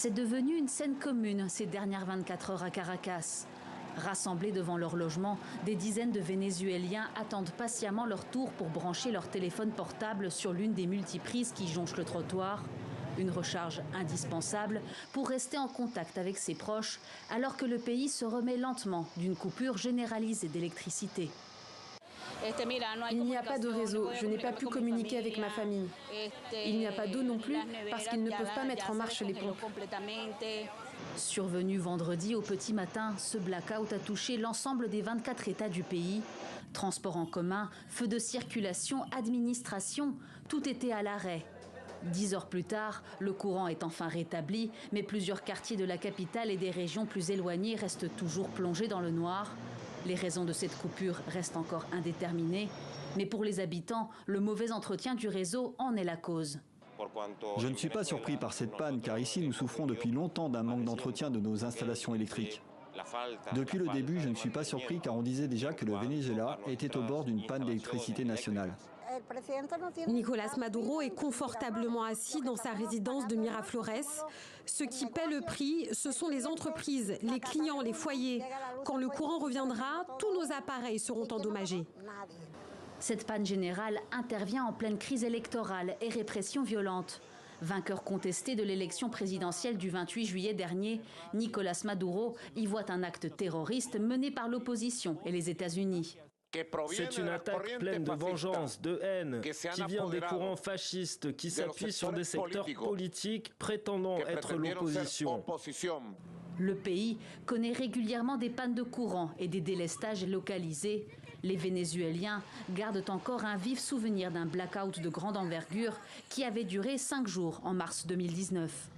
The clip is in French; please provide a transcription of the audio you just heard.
C'est devenu une scène commune ces dernières 24 heures à Caracas. Rassemblés devant leur logement, des dizaines de Vénézuéliens attendent patiemment leur tour pour brancher leur téléphone portable sur l'une des multiprises qui jonchent le trottoir. Une recharge indispensable pour rester en contact avec ses proches, alors que le pays se remet lentement d'une coupure généralisée d'électricité. Il n'y a pas de réseau, je n'ai pas pu communiquer avec ma famille. Il n'y a pas d'eau non plus parce qu'ils ne peuvent pas mettre en marche les pompes. Survenu vendredi au petit matin, ce blackout a touché l'ensemble des 24 États du pays. Transport en commun, feux de circulation, administration, tout était à l'arrêt. 10 heures plus tard, le courant est enfin rétabli, mais plusieurs quartiers de la capitale et des régions plus éloignées restent toujours plongés dans le noir. Les raisons de cette coupure restent encore indéterminées, mais pour les habitants, le mauvais entretien du réseau en est la cause. Je ne suis pas surpris par cette panne, car ici nous souffrons depuis longtemps d'un manque d'entretien de nos installations électriques. Depuis le début, je ne suis pas surpris car on disait déjà que le Venezuela était au bord d'une panne d'électricité nationale. Nicolás Maduro est confortablement assis dans sa résidence de Miraflores. Ce qui paie le prix, ce sont les entreprises, les clients, les foyers. Quand le courant reviendra, tous nos appareils seront endommagés. Cette panne générale intervient en pleine crise électorale et répression violente. Vainqueur contesté de l'élection présidentielle du 28 juillet dernier, Nicolás Maduro y voit un acte terroriste mené par l'opposition et les États-Unis. C'est une attaque pleine de vengeance, de haine, qui vient des courants fascistes qui s'appuient sur des secteurs politiques prétendant être l'opposition. Le pays connaît régulièrement des pannes de courant et des délestages localisés. Les Vénézuéliens gardent encore un vif souvenir d'un blackout de grande envergure qui avait duré 5 jours en mars 2019.